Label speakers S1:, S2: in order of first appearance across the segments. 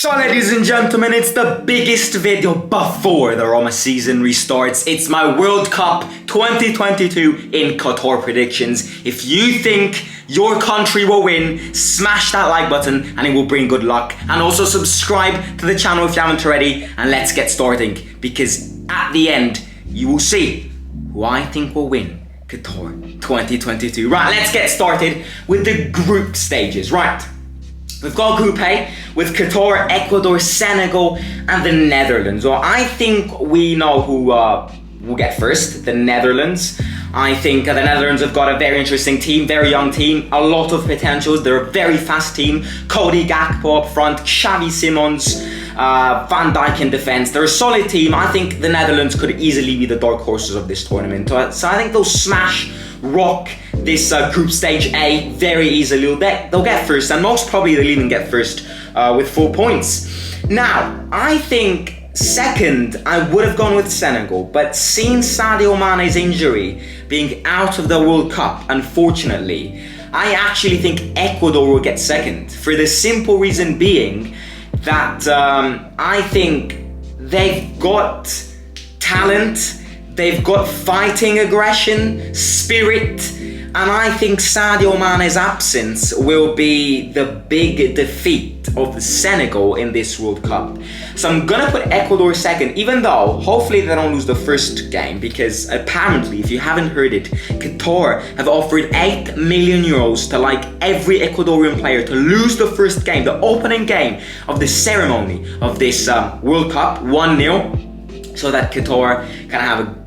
S1: So ladies and gentlemen, it's the biggest video before the Roma season restarts. It's my World Cup 2022 in Qatar predictions. If you think your country will win, smash that like button and it will bring good luck. And also subscribe to the channel if you haven't already, and let's get starting, because at the end you will see who I think will win Qatar 2022. Right, let's get started with the group stages. Right. We've got Group A with Qatar, Ecuador, Senegal, and the Netherlands. Well, I think we know who will get first, the Netherlands. I think the Netherlands have got a very interesting team, very young team, a lot of potentials. They're a very fast team. Cody Gakpo up front, Xavi Simons, Van Dijk in defence. They're a solid team. I think the Netherlands could easily be the dark horses of this tournament. So I think they'll rock this group stage A very easily. They'll get first, and most probably they'll even get first with 4 points. Now, I think second, I would have gone with Senegal, but seeing Sadio Mane's injury being out of the World Cup, unfortunately, I actually think Ecuador will get second, for the simple reason being that I think they've got talent, they've got fighting aggression, spirit, and I think Sadio Mane's absence will be the big defeat of the Senegal in this World Cup. So I'm gonna put Ecuador second, even though hopefully they don't lose the first game, because apparently, if you haven't heard it, Qatar have offered 8 million euros to like every Ecuadorian player to lose the first game, the opening game of the ceremony of this World Cup, 1-0, so that Qatar can have a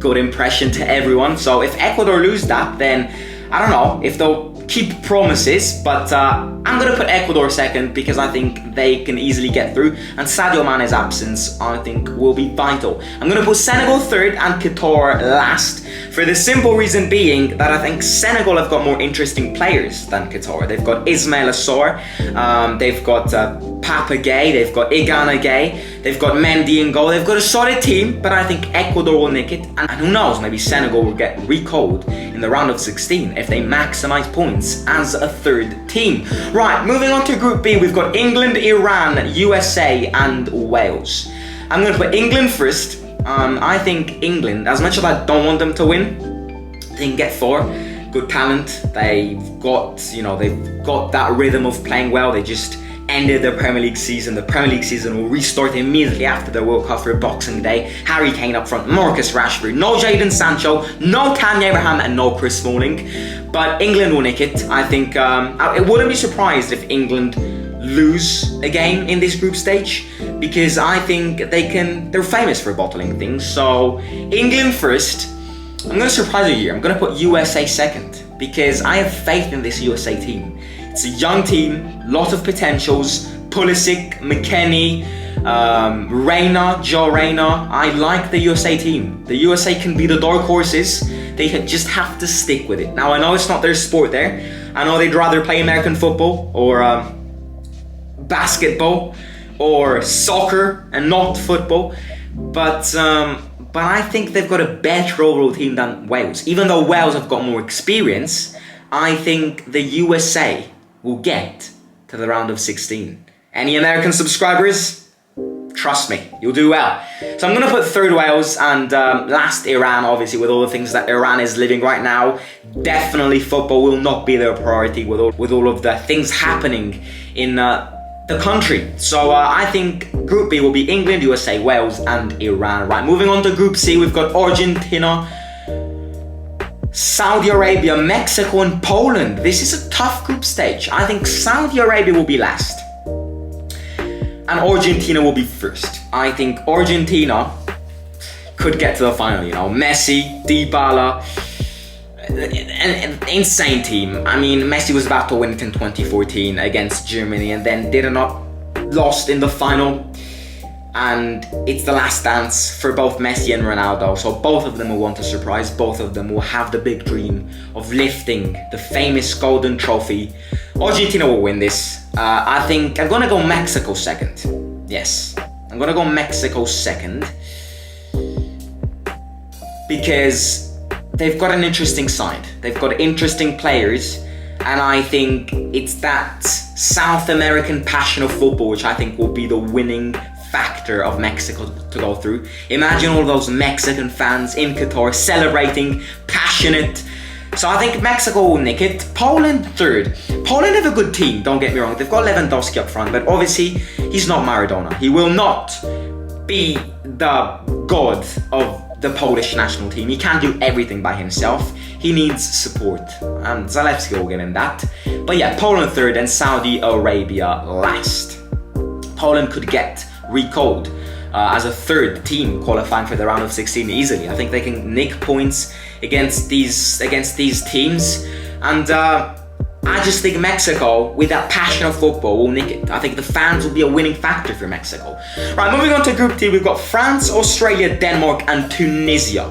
S1: good impression to everyone. So if Ecuador lose that, then I don't know if they'll keep promises, but I'm gonna put Ecuador second because I think they can easily get through, and Sadio Mane's absence I think will be vital. I'm gonna put Senegal third and Qatar last, for the simple reason being that I think Senegal have got more interesting players than Qatar. They've got Ismail Assar, they've got Papa Gay, they've got Igana Gay, they've got Mendy in goal. They've got a solid team, but I think Ecuador will nick it, and who knows, maybe Senegal will get recalled in the round of 16 if they maximize points as a third team. Right, moving on to Group B, we've got England, Iran, USA, and Wales. I'm going to put England first. I think England, as much as I don't want them to win, they can get 4. Good talent. They've got that rhythm of playing well. They just ended their Premier League season. The Premier League season will restart immediately after the World Cup for Boxing Day. Harry Kane up front, Marcus Rashford, no Jadon Sancho, no Tammy Abraham, and no Chris Smalling. But England will nick it. I think I wouldn't be surprised if England lose a game in this group stage, because I think they're famous for bottling things. So England first. I'm going to surprise you here. I'm going to put USA second, because I have faith in this USA team. It's a young team, lot of potentials. Pulisic, McKennie, Joe Reyna. I like the USA team. The USA can be the dark horses. They just have to stick with it. Now, I know it's not their sport there. I know they'd rather play American football or basketball or soccer and not football. But I think they've got a better overall team than Wales. Even though Wales have got more experience, I think the USA will get to the round of 16. Any American subscribers? Trust me, you'll do well. So I'm going to put third Wales and last Iran, obviously, with all the things that Iran is living right now. Definitely football will not be their priority with all of the things happening in the country. So I think Group B will be England, USA, Wales, and Iran. Right, moving on to Group C, we've got Argentina, Saudi Arabia, Mexico, and Poland. This is a tough group stage. I think Saudi Arabia will be last, and Argentina will be first. I think Argentina could get to the final. Messi, Dybala, an insane team. I mean, Messi was about to win it in 2014 against Germany, and then lost in the final. And it's the last dance for both Messi and Ronaldo. So both of them will want a surprise. Both of them will have the big dream of lifting the famous golden trophy. Argentina will win this. I think I'm gonna go Mexico second. Yes, I'm gonna go Mexico second, because they've got an interesting side. They've got interesting players, And I think it's that South American passion of football which I think will be the winning factor of Mexico to go through. Imagine all those Mexican fans in Qatar celebrating, passionate. So I think Mexico will nick it. Poland third. Poland have a good team, don't get me wrong. They've got Lewandowski up front, but obviously he's not Maradona. He will not be the god of the Polish national team. He can't do everything by himself. He needs support, and Zalewski will give him that. But yeah, Poland third and Saudi Arabia last. Poland could get recalled as a third team qualifying for the round of 16 easily. I think they can nick points against these teams, and I just think Mexico, with that passion of football, will nick it. I think the fans will be a winning factor for Mexico. Right, moving on to Group D, we've got France, Australia, Denmark, and Tunisia.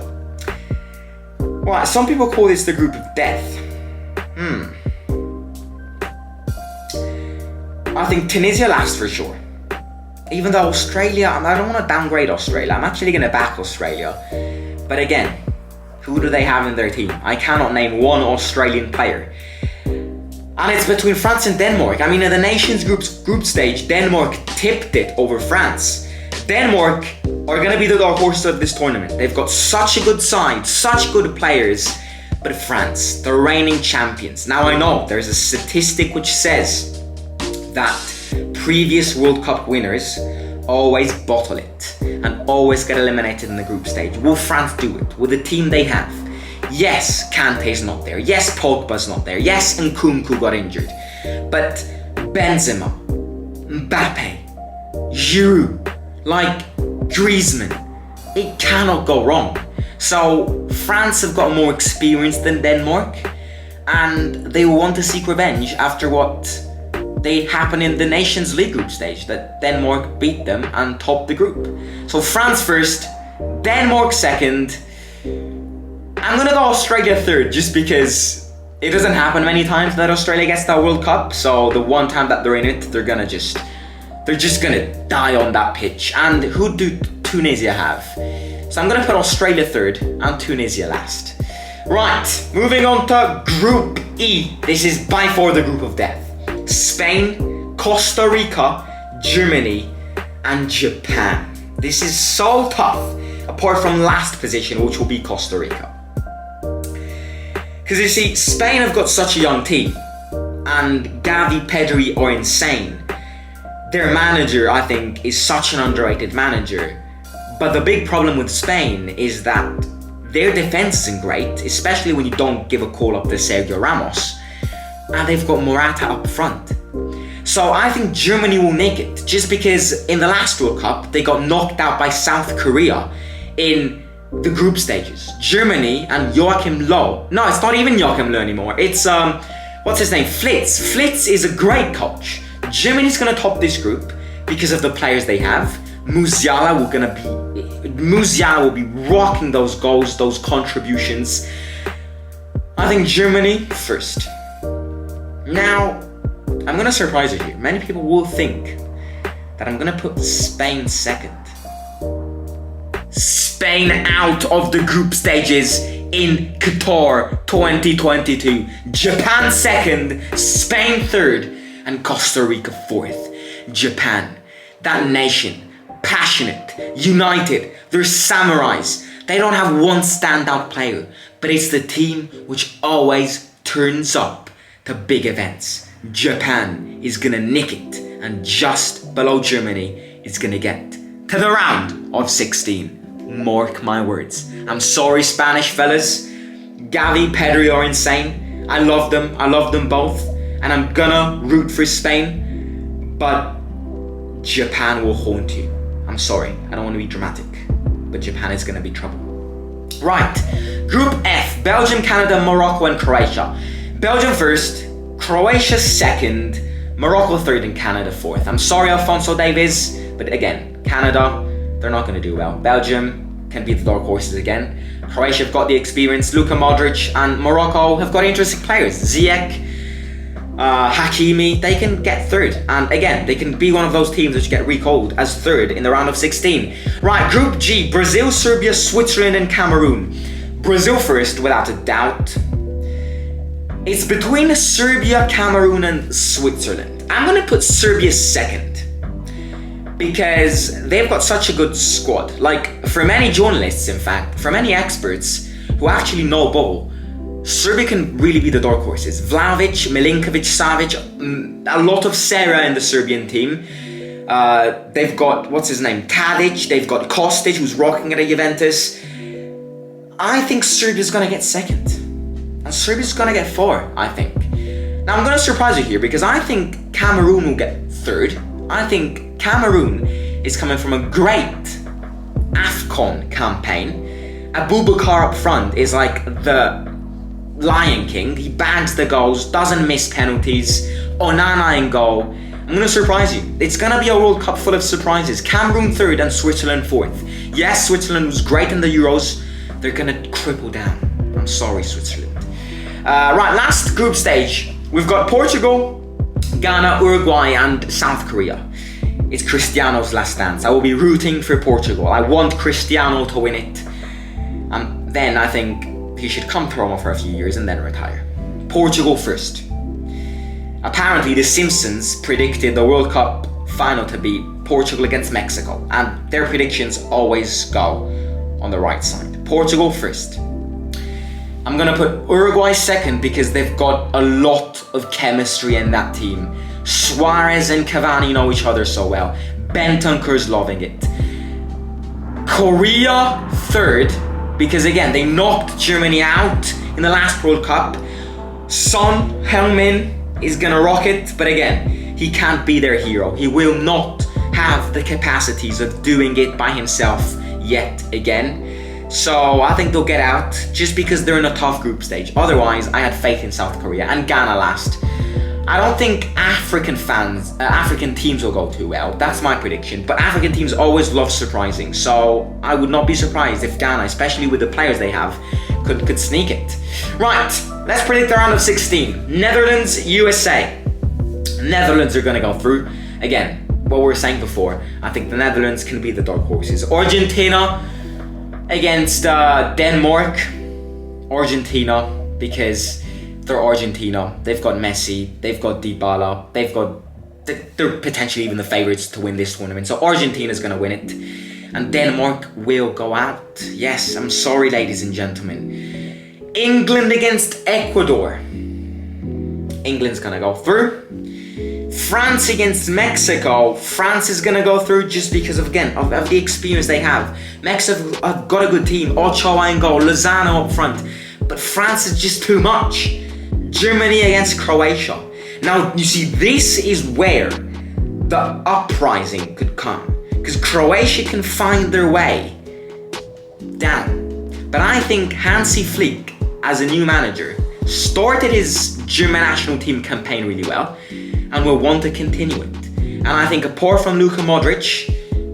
S1: Right, some people call this the group of death. I think Tunisia last for sure. Even though Australia, I don't want to downgrade Australia. I'm actually going to back Australia. But again, who do they have in their team? I cannot name one Australian player. And it's between France and Denmark. I mean, in the Nations group stage, Denmark tipped it over France. Denmark are going to be the dark horse of this tournament. They've got such a good side, such good players. But France, the reigning champions. Now I know there's a statistic which says that previous World Cup winners always bottle it and always get eliminated in the group stage. Will France do it with the team they have? Yes, Kante's not there. Yes, Pogba's not there. Yes, Nkunku got injured. But Benzema, Mbappe, Giroud, like Griezmann, it cannot go wrong. So France have got more experience than Denmark, and they will want to seek revenge after what they happened in the Nations League group stage, that Denmark beat them and topped the group. So France first, Denmark second. I'm gonna go Australia third, just because it doesn't happen many times that Australia gets that World Cup. So the one time that they're in it, they're just gonna die on that pitch. And who do Tunisia have? So I'm gonna put Australia third and Tunisia last. Right, moving on to Group E. This is by far the group of death. Spain, Costa Rica, Germany, and Japan. This is so tough, apart from last position, which will be Costa Rica. Because you see, Spain have got such a young team, and Gavi, Pedri are insane. Their manager, I think, is such an underrated manager. But the big problem with Spain is that their defense isn't great, especially when you don't give a call up to Sergio Ramos. And they've got Morata up front. So I think Germany will make it, just because in the last World Cup, they got knocked out by South Korea in the group stages. Germany and Joachim Löw. No, it's not even Joachim Löw anymore. It's, what's his name? Flietz. Flietz is a great coach. Germany's gonna top this group because of the players they have. Musiala will be rocking those goals, those contributions. I think Germany first. Now, I'm gonna surprise you here. Many people will think that I'm gonna put Spain second. Spain out of the group stages in Qatar 2022. Japan second, Spain third, and Costa Rica fourth. Japan, that nation, passionate, united, they're samurais. They don't have one standout player, but it's the team which always turns up to big events. Japan is gonna nick it, and just below Germany is gonna get to the round of 16. Mark my words. I'm sorry, Spanish fellas. Gavi, Pedri are insane. I love them both, and I'm gonna root for Spain, but Japan will haunt you. I'm sorry, I don't want to be dramatic, but Japan is gonna be trouble. Right, Group F, Belgium, Canada, Morocco, and Croatia. Belgium first, Croatia second, Morocco third, and Canada fourth. I'm sorry, Alphonso Davies, but again, Canada, they're not going to do well. Belgium can be the dark horses again. Croatia have got the experience. Luka Modric and Morocco have got interesting players. Ziyech, Hakimi, they can get third. And again, they can be one of those teams which get recalled as third in the round of 16. Right, Group G, Brazil, Serbia, Switzerland, and Cameroon. Brazil first, without a doubt. It's between Serbia, Cameroon, and Switzerland. I'm gonna put Serbia second because they've got such a good squad. Like, for many journalists, in fact, for many experts who actually know bubble, Serbia can really be the dark horses. Vlahovic, Milinkovic, Savic, a lot of Sera in the Serbian team. They've got, what's his name, Tadic, they've got Kostic, who's rocking at Juventus. I think Serbia's gonna get second. And Serbia's gonna get 4, I think. Now I'm gonna surprise you here because I think Cameroon will get 3rd. I think Cameroon is coming from a great AFCON campaign. Abubakar up front is like the Lion King. He bags the goals, doesn't miss penalties. Onana in goal. I'm gonna surprise you. It's gonna be a World Cup full of surprises. Cameroon 3rd and Switzerland 4th. Yes, Switzerland was great in the Euros. They're gonna cripple down. I'm sorry, Switzerland. Right, last group stage. We've got Portugal, Ghana, Uruguay, and South Korea. It's Cristiano's last dance. I will be rooting for Portugal. I want Cristiano to win it. And then I think he should come to Roma for a few years and then retire. Portugal first. Apparently, The Simpsons predicted the World Cup final to be Portugal against Mexico, and their predictions always go on the right side. Portugal first. I'm gonna put Uruguay second because they've got a lot of chemistry in that team. Suarez and Cavani know each other so well. Bentancur's loving it. Korea third because again they knocked Germany out in the last World Cup. Son Heung-min is gonna rock it, but again, he can't be their hero. He will not have the capacities of doing it by himself yet again. So I think they'll get out just because they're in a tough group stage. Otherwise, I had faith in South Korea and Ghana last. I don't think African teams will go too well. That's my prediction. But African teams always love surprising. So I would not be surprised if Ghana, especially with the players they have, could sneak it. Right, let's predict the round of 16. Netherlands, USA. Netherlands are gonna go through. Again, what we were saying before, I think the Netherlands can be the dark horses. Argentina against Denmark. Argentina, because they're Argentina. They've got Messi, they've got Dybala, they're potentially even the favourites to win this tournament. So Argentina's gonna win it. And Denmark will go out. Yes, I'm sorry, ladies and gentlemen. England against Ecuador. England's gonna go through. France against Mexico. France is gonna go through just because of the experience they have. Mexico have got a good team. Ochoa in goal, Lozano up front. But France is just too much. Germany against Croatia. Now, you see, this is where the uprising could come. Because Croatia can find their way down. But I think Hansi Flick, as a new manager, started his German national team campaign really well and will want to continue it. And I think apart from Luka Modric,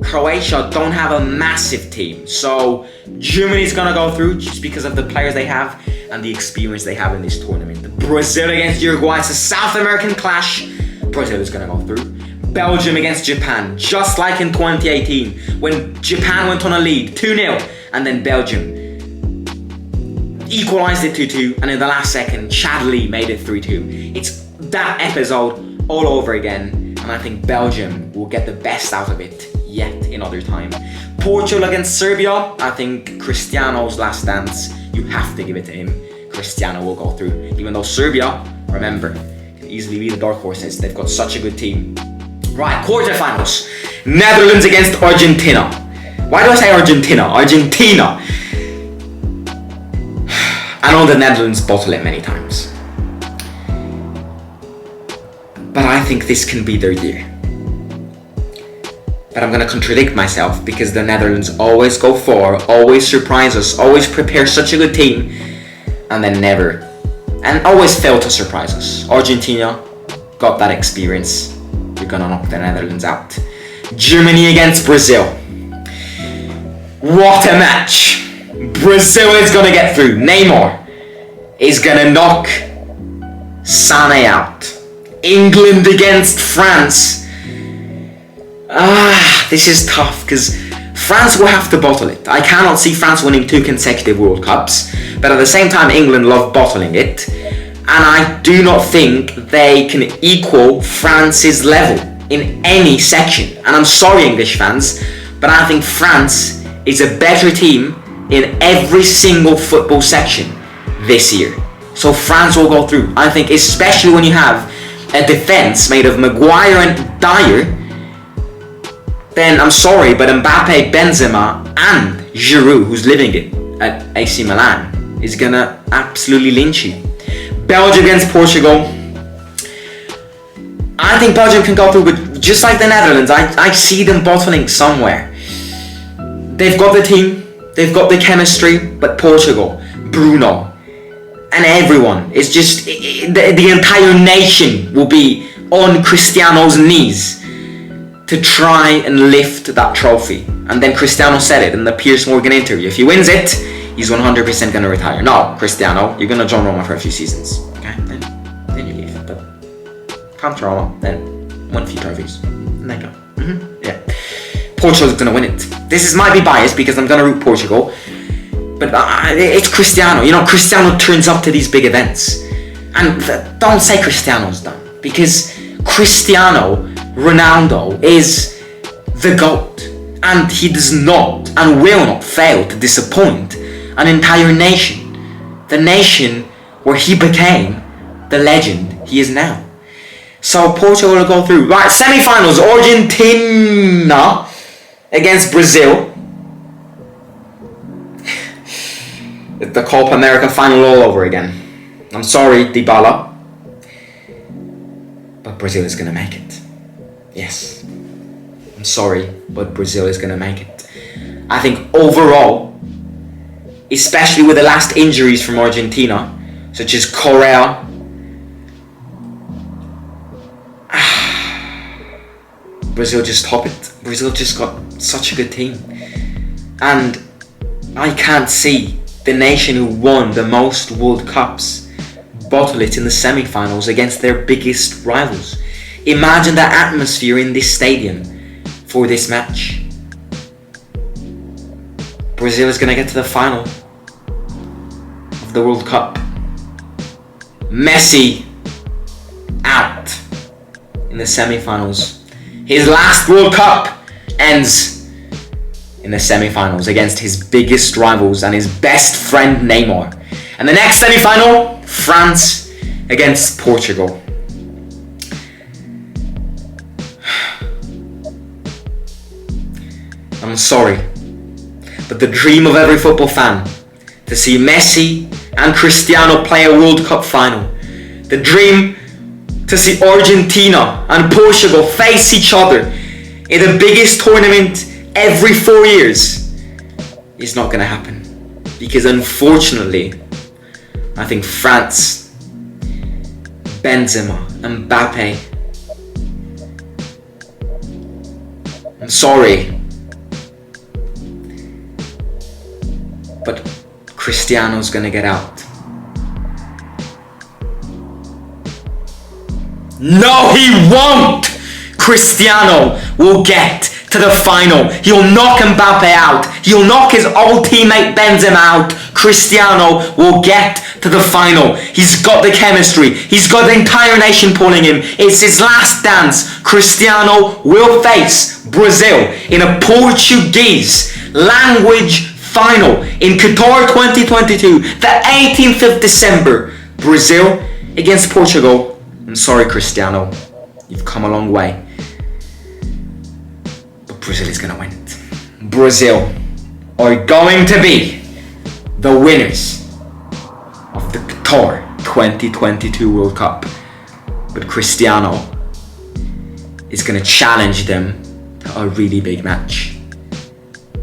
S1: Croatia don't have a massive team. So Germany's gonna go through just because of the players they have and the experience they have in this tournament. Brazil against Uruguay, it's a South American clash. Brazil is gonna go through. Belgium against Japan, just like in 2018 when Japan went on a lead 2-0 and then Belgium equalized it 2-2 and in the last second Chadli made it 3-2. It's that episode all over again and I think Belgium will get the best out of it yet another time. Portugal against Serbia, I think Cristiano's last dance, you have to give it to him. Cristiano will go through, even though Serbia, remember, can easily be the dark horses. They've got such a good team. Right, quarterfinals. Netherlands against Argentina. Why do I say Argentina? Argentina. I know the Netherlands bottle it many times. But I think this can be their year. But I'm gonna contradict myself because the Netherlands always go far, always surprise us, always prepare such a good team, and then never, and always fail to surprise us. Argentina got that experience. You're gonna knock the Netherlands out. Germany against Brazil. What a match! Brazil is gonna get through. Neymar is gonna knock Sané out. England against France. This is tough because France will have to bottle it. I cannot see France winning 2 consecutive World Cups, but at the same time England love bottling it. And And I do not think they can equal France's level in any section. And I'm sorry, English fans, but I think France is a better team in every single football section this year. So France will go through. I think especially when you have a defense made of Maguire and Dyer, then I'm sorry, but Mbappe, Benzema and Giroud, who's living it at AC Milan, is gonna absolutely lynch you. Belgium against Portugal. I think Belgium can go through, but just like the Netherlands, I see them bottling somewhere. They've got the team, they've got the chemistry, but Portugal, Bruno, and everyone, it's just, the entire nation will be on Cristiano's knees to try and lift that trophy. And then Cristiano said it in the Piers Morgan interview. If he wins it, he's 100% going to retire. No, Cristiano, you're going to join Roma for a few seasons. Okay? Then you leave. But come to Roma, then win a few trophies. And then go. Yeah. Portugal's going to win it. This might be biased because I'm going to root Portugal. But it's Cristiano. You know, Cristiano turns up to these big events. And don't say Cristiano's done. Because Cristiano Ronaldo is the GOAT. And he does not and will not fail to disappoint an entire nation. The nation where he became the legend he is now. So Portugal will go through. Right, semi-finals. Argentina against Brazil. It's the Copa America final all over again. I'm sorry, Dybala. But Brazil is going to make it. Yes. I'm sorry, but Brazil is going to make it. I think overall, especially with the last injuries from Argentina, such as Correa, Brazil just top it. Brazil just got such a good team. And I can't see the nation who won the most World Cups bottle it in the semi-finals against their biggest rivals. Imagine the atmosphere in this stadium for this match. Brazil is going to get to the final of the World Cup. Messi out in the semi-finals. His last World Cup ends in the semi-finals against his biggest rivals and his best friend Neymar. And the next semi-final, France against Portugal. I'm sorry, but the dream of every football fan to see Messi and Cristiano play a World Cup final. The dream to see Argentina and Portugal face each other in the biggest tournament every 4 years is not going to happen. Because unfortunately, I think France, Benzema, Mbappe, I'm sorry, but Cristiano's going to get out. No, he won't! Cristiano will get to the final. He'll knock Mbappe out. He'll knock his old teammate Benzema out. Cristiano will get to the final. He's got the chemistry. He's got the entire nation pulling him. It's his last dance. Cristiano will face Brazil in a Portuguese language final in Qatar 2022, the 18th of December. Brazil against Portugal. I'm sorry, Cristiano. You've come a long way. But Brazil is going to win it. Brazil are going to be the winners of the Qatar 2022 World Cup. But Cristiano is going to challenge them to a really big match.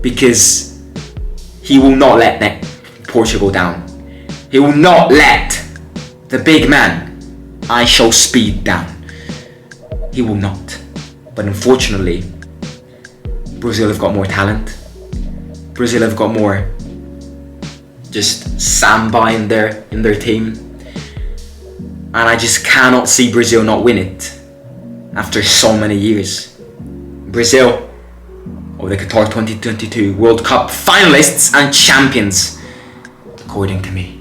S1: Because he will not let Portugal down. He will not let the big man I show speed down. He will not. But unfortunately, Brazil have got more talent. Brazil have got more just samba in their team. And I just cannot see Brazil not win it after so many years. Brazil are the Qatar 2022 World Cup finalists and champions, according to me.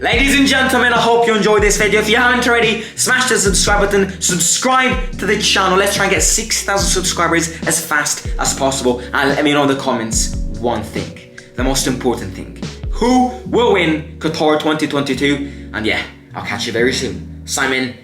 S1: Ladies and gentlemen, I hope you enjoyed this video. If you haven't already, smash the subscribe button, subscribe to the channel. Let's try and get 6,000 subscribers as fast as possible. And let me know in the comments one thing, the most important thing. Who will win Qatar 2022? And yeah, I'll catch you very soon. Simon